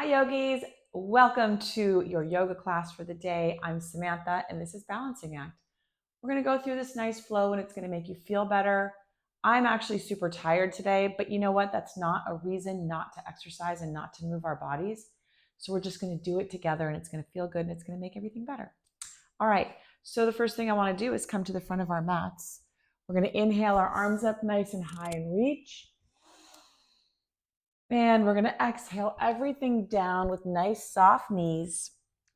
yogis, welcome to your yoga class for the day. I'm Samantha and this is Balancing Act. We're going to go through this nice flow and it's going to make you feel better. I'm actually super tired today, but you know what? That's not a reason not to exercise and not to move our bodies. So we're just going to do it together and it's going to feel good and it's going to make everything better. All right, so the first thing I want to do is come to the front of our mats. We're going to inhale our arms up nice and high and reach. And we're going to exhale everything down with nice soft knees.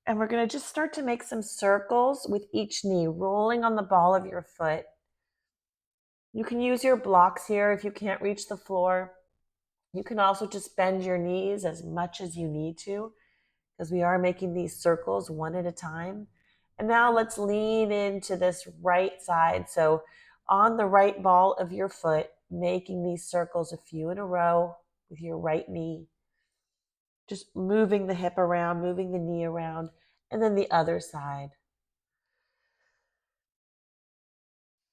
And we're going to just start to make some circles with each knee, rolling on the ball of your foot. You can use your blocks here if you can't reach the floor. You can also just bend your knees as much as you need to, because we are making these circles one at a time. And now let's lean into this right side. So on the right ball of your foot, making these circles a few in a row with your right knee, just moving the hip around, moving the knee around, and then the other side.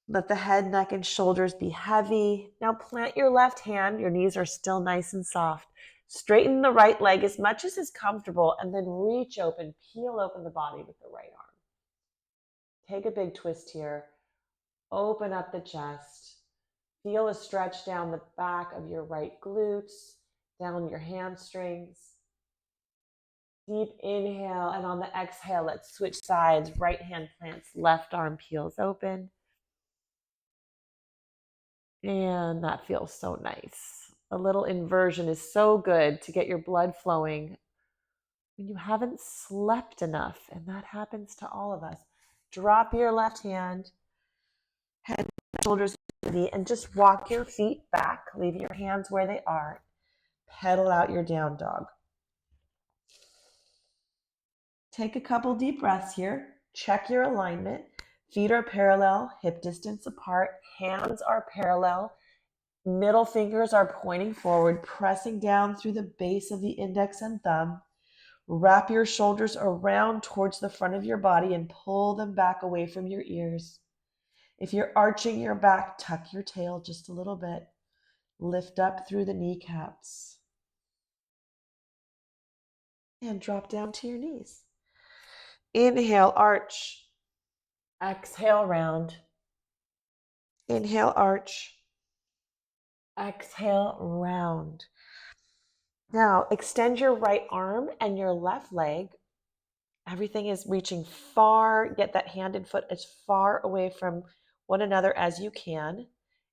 Let the head, neck, and shoulders be heavy. Now plant your left hand. Your knees are still nice and soft. Straighten the right leg as much as is comfortable, and then reach open, peel open the body with the right arm. Take a big twist here. Open up the chest. Feel a stretch down the back of your right glutes, down your hamstrings. Deep inhale, and on the exhale, let's switch sides. Right hand plants, left arm peels open. And that feels so nice. A little inversion is so good to get your blood flowing when you haven't slept enough, and that happens to all of us. Drop your left hand, head, shoulders, and just walk your feet back. Leave your hands where they are. Pedal out your down dog. Take a couple deep breaths here. Check your alignment. Feet are parallel, hip distance apart. Hands are parallel. Middle fingers are pointing forward, pressing down through the base of the index and thumb. Wrap your shoulders around towards the front of your body and pull them back away from your ears. If you're arching your back, tuck your tail just a little bit. Lift up through the kneecaps. And drop down to your knees. Inhale, arch. Exhale, round. Inhale, arch. Exhale, round. Now, extend your right arm and your left leg. Everything is reaching far. Get that hand and foot as far away from one another as you can.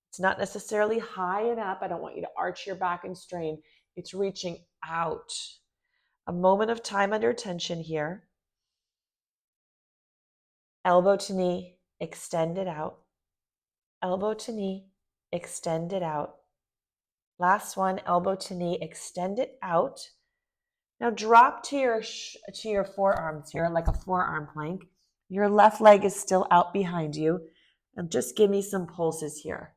It's not necessarily high and up. I don't want you to arch your back and strain. It's reaching out. A moment of time under tension here. Elbow to knee, extend it out. Elbow to knee, extend it out. Last one, elbow to knee, extend it out. Now drop to your forearms here, like a forearm plank. Your left leg is still out behind you. And just give me some pulses here.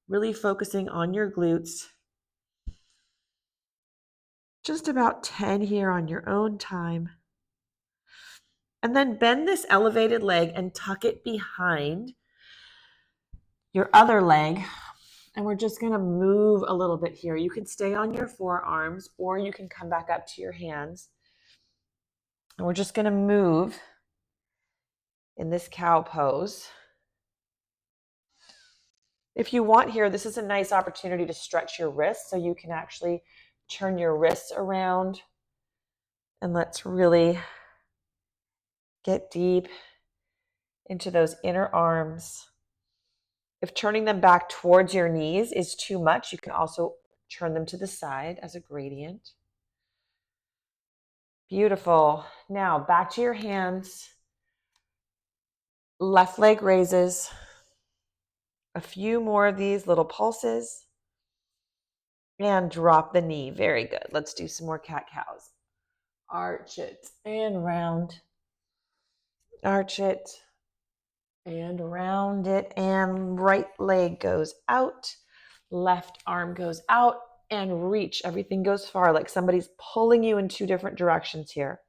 Really focusing on your glutes. Just about 10 here on your own time. And then bend this elevated leg and tuck it behind your other leg. And we're just going to move a little bit here. You can stay on your forearms or you can come back up to your hands. And we're just going to move in this cow pose. If you want here, this is a nice opportunity to stretch your wrists so you can actually turn your wrists around. And let's really get deep into those inner arms. If turning them back towards your knees is too much, you can also turn them to the side as a gradient. Beautiful. Now back to your hands. Left leg raises. A few more of these little pulses. And drop the knee. Very good. Let's do some more cat-cows. Arch it and round. Arch it and round it. And right leg goes out. Left arm goes out and reach. Everything goes far, like somebody's pulling you in two different directions here.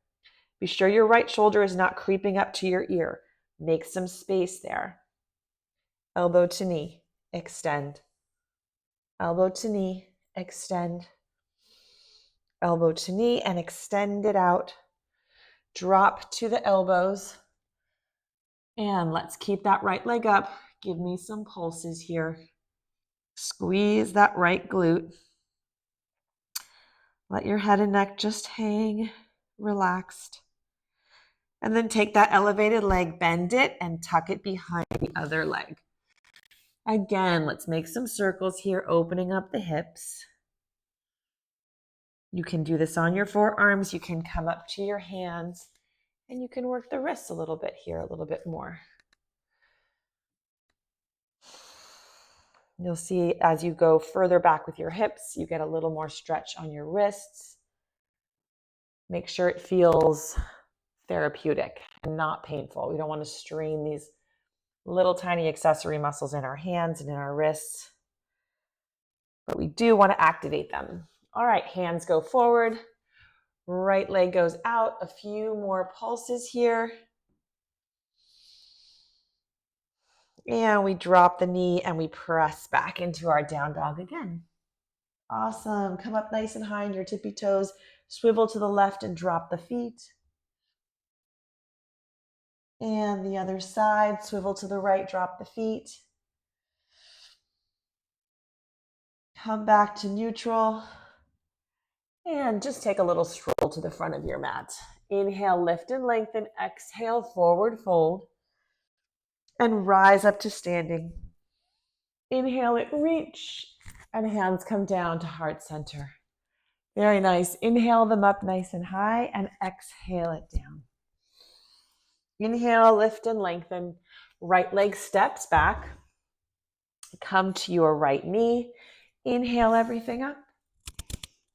Be sure your right shoulder is not creeping up to your ear. Make some space there. Elbow to knee, extend. Elbow to knee, extend. elbow to knee, and extend it out. Drop to the elbows. And let's keep that right leg up. Give me some pulses here. Squeeze that right glute. Let your head and neck just hang relaxed. And then take that elevated leg, bend it, and tuck it behind the other leg. Again, let's make some circles here, opening up the hips. You can do this on your forearms. You can come up to your hands, and you can work the wrists a little bit here, a little bit more. You'll see as you go further back with your hips, you get a little more stretch on your wrists. Make sure it feels therapeutic and not painful. We don't want to strain these little tiny accessory muscles in our hands and in our wrists, but we do want to activate them. All right, hands go forward. Right leg goes out. A few more pulses here. And we drop the knee and we press back into our down dog again. Awesome. Come up nice and high on your tippy toes. Swivel to the left and drop the feet. And the other side, swivel to the right, drop the feet. Come back to neutral. And just take a little stroll to the front of your mat. Inhale, lift and lengthen. Exhale, forward fold. And rise up to standing. Inhale it, reach. And hands come down to heart center. Very nice. Inhale them up nice and high and exhale it down. Inhale, lift and lengthen. Right leg steps back. Come to your right knee. Inhale everything up.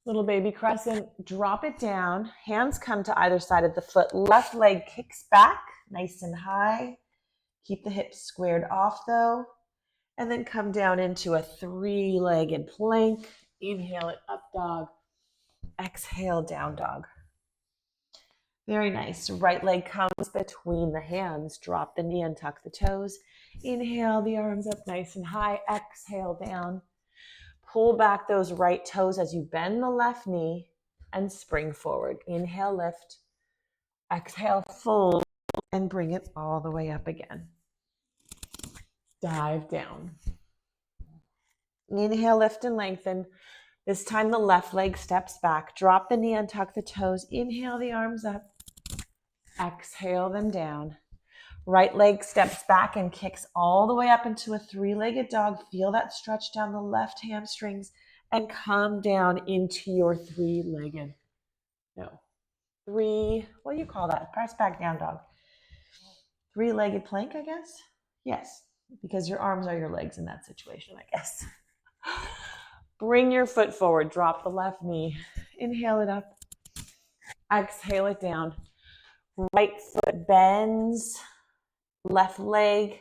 Little baby crescent, drop it down. Hands come to either side of the foot. Left leg kicks back, nice and high. Keep the hips squared off though. And then come down into a three-legged plank. Inhale it, up dog. Exhale, down dog. Very nice. Right leg comes between the hands. Drop the knee and tuck the toes. Inhale the arms up nice and high. Exhale down. Pull back those right toes as you bend the left knee and spring forward. Inhale, lift. Exhale, fold, and bring it all the way up again. Dive down. Inhale, lift and lengthen. This time the left leg steps back. Drop the knee and tuck the toes. Inhale the arms up. Exhale them down. Right leg steps back and kicks all the way up into a three-legged dog. Feel that stretch down the left hamstrings and come down into your what do you call that? Press back down dog. Three-legged plank, I guess? Yes, because your arms are your legs in that situation, I guess. Bring your foot forward. Drop the left knee. Inhale it up. Exhale it down. Right foot bends. Left leg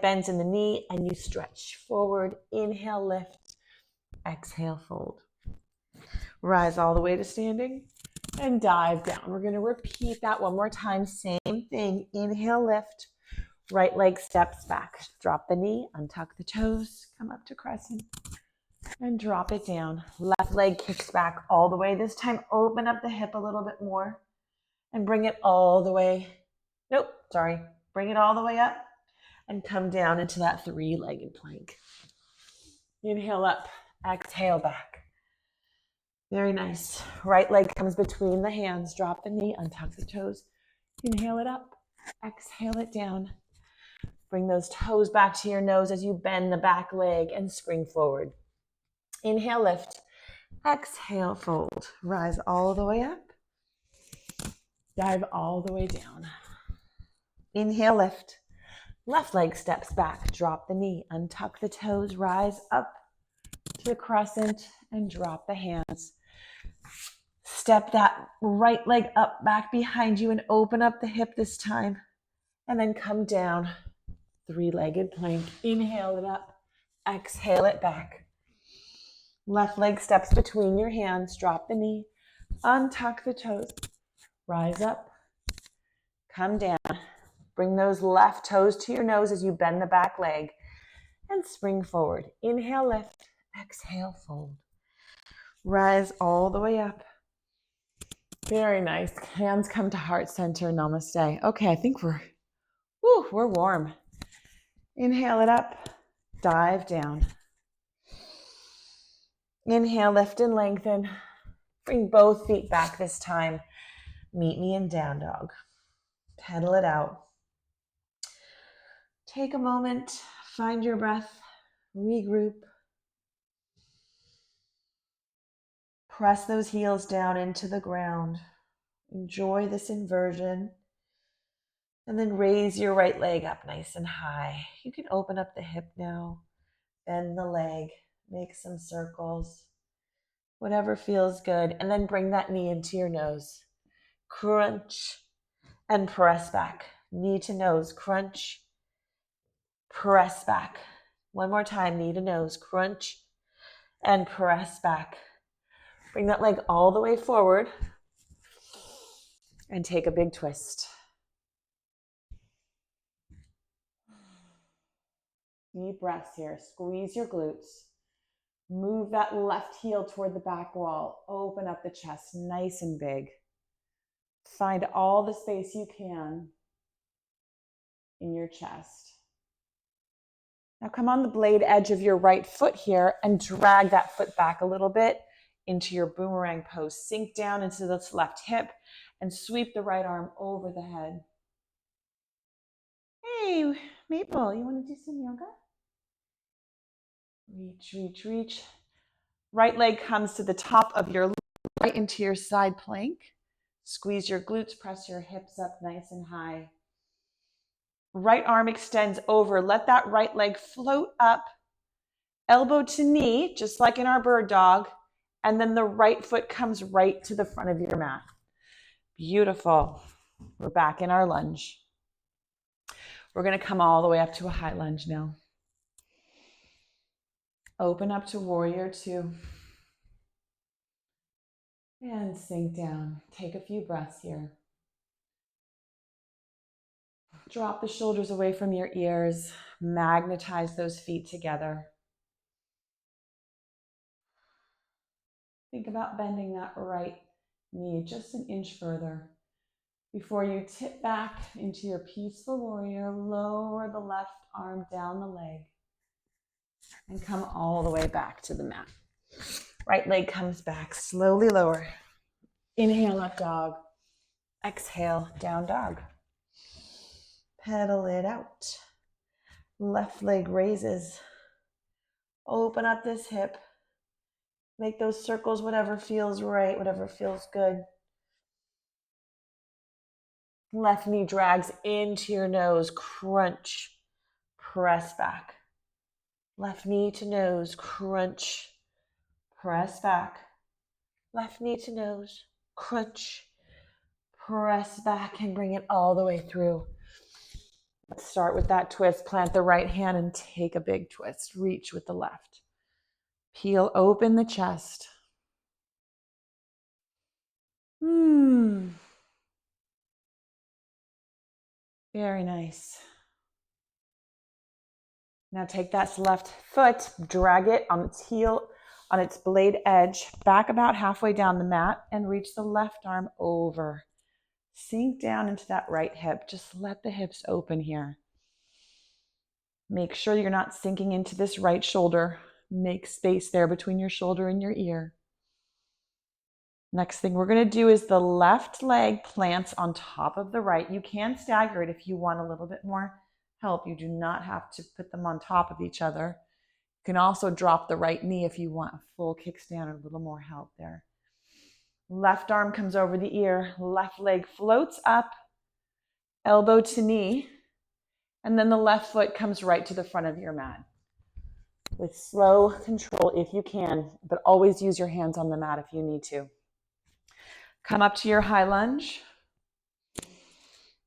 bends in the knee and you stretch forward. Inhale, lift. Exhale, fold. Rise all the way to standing and dive down. We're going to repeat that one more time. Same thing. Inhale, lift. Right leg steps back. Drop the knee, untuck the toes, come up to crescent and drop it down. Left leg kicks back all the way. This time, open up the hip a little bit more and bring it all the way. Bring it all the way up and come down into that three-legged plank. Inhale up, exhale back. Very nice. Right leg comes between the hands. Drop the knee, untuck the toes. Inhale it up, exhale it down. Bring those toes back to your nose as you bend the back leg and spring forward. Inhale, lift. Exhale, fold. Rise all the way up. Dive all the way down. Inhale, lift. Left leg steps back. Drop the knee. Untuck the toes. Rise up to the crescent and drop the hands. Step that right leg up back behind you and open up the hip this time. And then come down. Three-legged plank. Inhale it up. Exhale it back. Left leg steps between your hands. Drop the knee. Untuck the toes. Rise up. Come down. Bring those left toes to your nose as you bend the back leg and spring forward. Inhale, lift. Exhale, fold. Rise all the way up. Very nice. Hands come to heart center. Namaste. Okay, I think we're warm. Inhale it up. Dive down. Inhale, lift and lengthen. Bring both feet back this time. Meet me in down dog. Pedal it out. Take a moment. Find your breath. Regroup. Press those heels down into the ground. Enjoy this inversion. And then raise your right leg up nice and high. You can open up the hip now. Bend the leg. Make some circles. Whatever feels good. And then bring that knee into your nose. Crunch and press back. Knee to nose. Crunch. Press back. One more time. Knee to nose. Crunch and press back. Bring that leg all the way forward. And take a big twist. Deep breaths here. Squeeze your glutes. Move that left heel toward the back wall. Open up the chest nice and big. Find all the space you can in your chest. Now come on the blade edge of your right foot here and drag that foot back a little bit into your boomerang pose. Sink down into this left hip and sweep the right arm over the head. Hey, Maple, you want to do some yoga? Reach, reach, reach. Right leg comes to the top of your right into your side plank. Squeeze your glutes, press your hips up nice and high. Right arm extends over. Let that right leg float up, elbow to knee, just like in our bird dog. And then the right foot comes right to the front of your mat. Beautiful. We're back in our lunge. We're going to come all the way up to a high lunge now. Open up to warrior two. And sink down. Take a few breaths here. Drop the shoulders away from your ears. Magnetize those feet together. Think about bending that right knee just an inch further. Before you tip back into your peaceful warrior, lower the left arm down the leg and come all the way back to the mat. Right leg comes back, slowly lower. Inhale, up dog. Exhale, down dog. Pedal it out. Left leg raises. Open up this hip. Make those circles, whatever feels right, whatever feels good. Left knee drags into your nose. Crunch. Press back. Left knee to nose. Crunch. Press back. Left knee to nose. Crunch. Press back and bring it all the way through. Let's start with that twist. Plant the right hand and take a big twist. Reach with the left. Peel open the chest. Very nice. Now take that left foot, drag it on its heel, on its blade edge, back about halfway down the mat and reach the left arm over. Sink down into that right hip. Just let the hips open here. Make sure you're not sinking into this right shoulder. Make space there between your shoulder and your ear. Next thing we're going to do is the left leg plants on top of the right. You can stagger it if you want a little bit more help. You do not have to put them on top of each other. You can also drop the right knee if you want a full kickstand or a little more help there. Left arm comes over the ear. Left leg floats up, elbow to knee, and then the left foot comes right to the front of your mat. With slow control if you can, but always use your hands on the mat if you need to. Come up to your high lunge.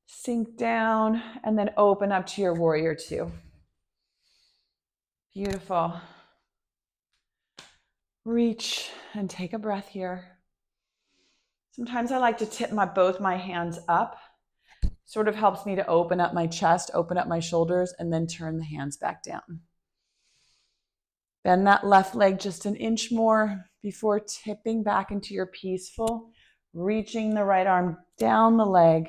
Sink down and then open up to your warrior two. Beautiful. Reach and take a breath here. Sometimes I like to tip both my hands up. Sort of helps me to open up my chest, open up my shoulders, and then turn the hands back down. Bend that left leg just an inch more. before tipping back into your peaceful, reaching the right arm down the leg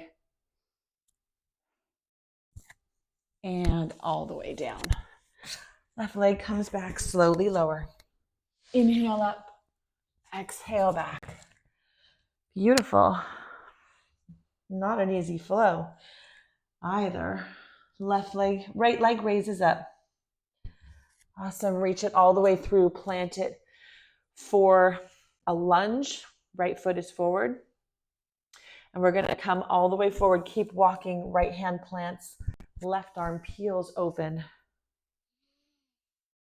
and all the way down. Left leg comes back, slowly lower. Inhale up, exhale back. Beautiful. Not an easy flow either. Left leg, right leg raises up. Awesome. Reach it all the way through. Plant it for a lunge. Right foot is forward. And we're going to come all the way forward. Keep walking. Right hand plants. Left arm peels open.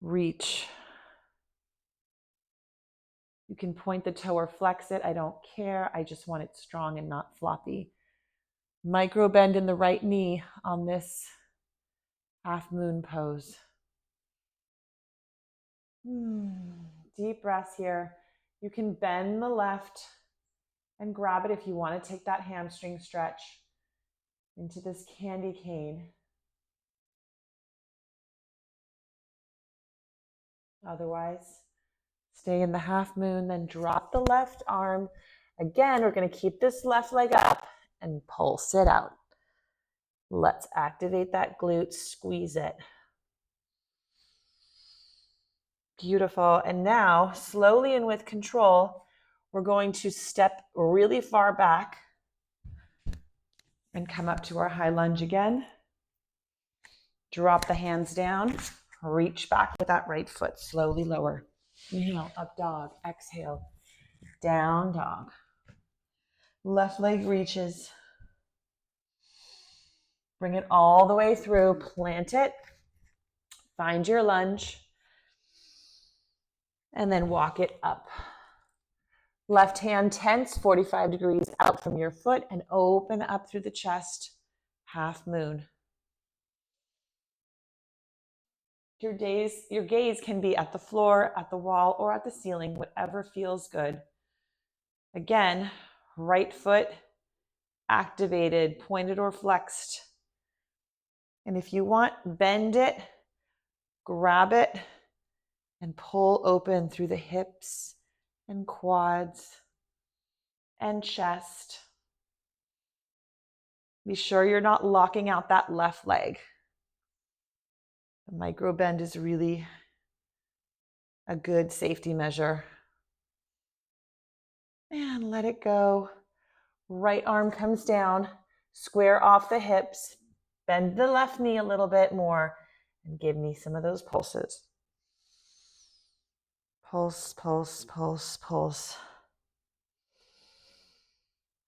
Reach. You can point the toe or flex it. I don't care. I just want it strong and not floppy. Micro bend in the right knee on this half moon pose. Deep breaths here. You can bend the left and grab it if you want to take that hamstring stretch into this candy cane. Otherwise, stay in the half moon, then drop the left arm. Again, we're going to keep this left leg up and pulse it out. Let's activate that glute, squeeze it. Beautiful. And now, slowly and with control, we're going to step really far back and come up to our high lunge again. Drop the hands down. Reach back with that right foot. Slowly lower. Inhale, up dog. Exhale, down dog. Left leg reaches. Bring it all the way through. Plant it. Find your lunge. And then walk it up. Left hand tense, 45 degrees out from your foot and open up through the chest. Half moon. Your gaze can be at the floor, at the wall, or at the ceiling, whatever feels good. Again, right foot activated, pointed or flexed. And if you want, bend it, grab it, and pull open through the hips and quads and chest. Be sure you're not locking out that left leg. The micro bend is really a good safety measure. And let it go. Right arm comes down, square off the hips, bend the left knee a little bit more, and give me some of those pulses. Pulse, pulse, pulse, pulse.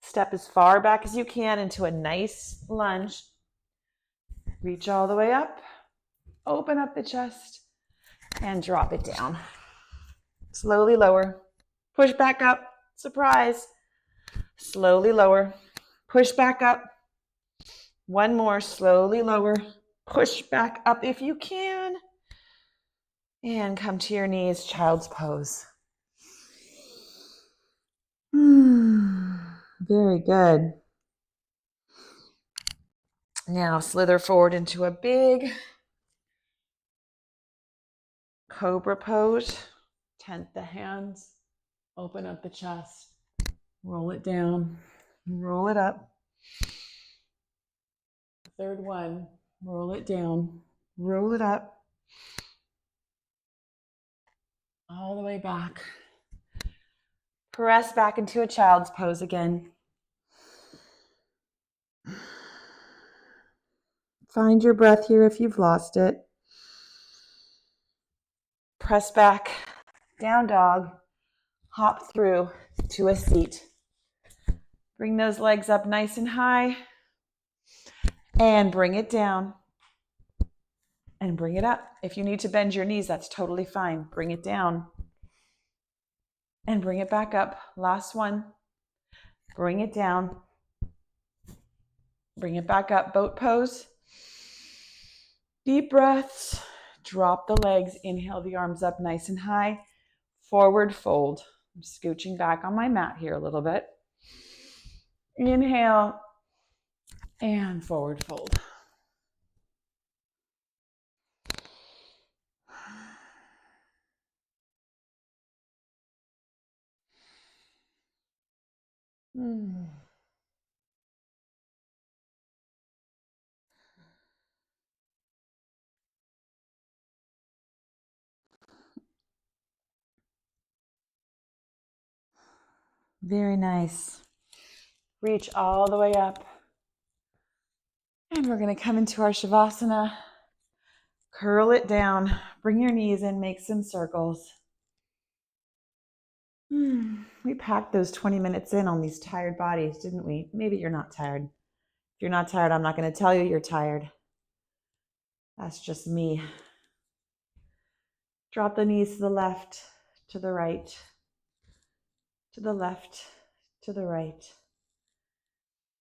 Step as far back as you can into a nice lunge. Reach all the way up, open up the chest, and drop it down. Slowly lower. Push back up. Surprise. Slowly lower. Push back up. One more. Slowly lower. Push back up if you can. And come to your knees, child's pose. Very good. Now slither forward into a big cobra pose. Tent the hands. Open up the chest. Roll it down. Roll it up. Third one. Roll it down. Roll it up. All the way back. Press back into a child's pose again. Find your breath here if you've lost it. Press back, down dog, hop through to a seat. Bring those legs up nice and high and bring it down and bring it up. If you need to bend your knees, that's totally fine. Bring it down and bring it back up. Last one. Bring it down. Bring it back up. Boat pose. Deep breaths. Drop the legs. Inhale the arms up nice and high. Forward fold. I'm scooching back on my mat here a little bit. Inhale and forward fold. Mm. Very nice. Reach all the way up. And we're going to come into our Shavasana. Curl it down. Bring your knees in. Make some circles. We packed those 20 minutes in on these tired bodies, didn't we? Maybe you're not tired. If you're not tired, I'm not going to tell you you're tired. That's just me. Drop the knees to the left, to the right, to the left, to the right.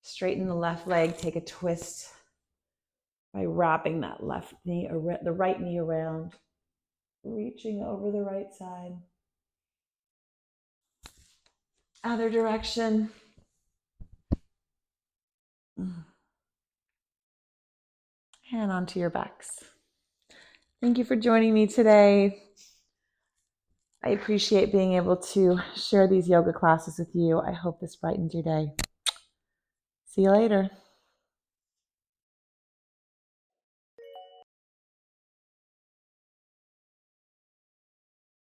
Straighten the left leg. Take a twist by wrapping that left knee, or the right knee around, reaching over the right side. Other direction. Hand onto your backs. Thank you for joining me today. I appreciate being able to share these yoga classes with you. I hope this brightens your day. See you later.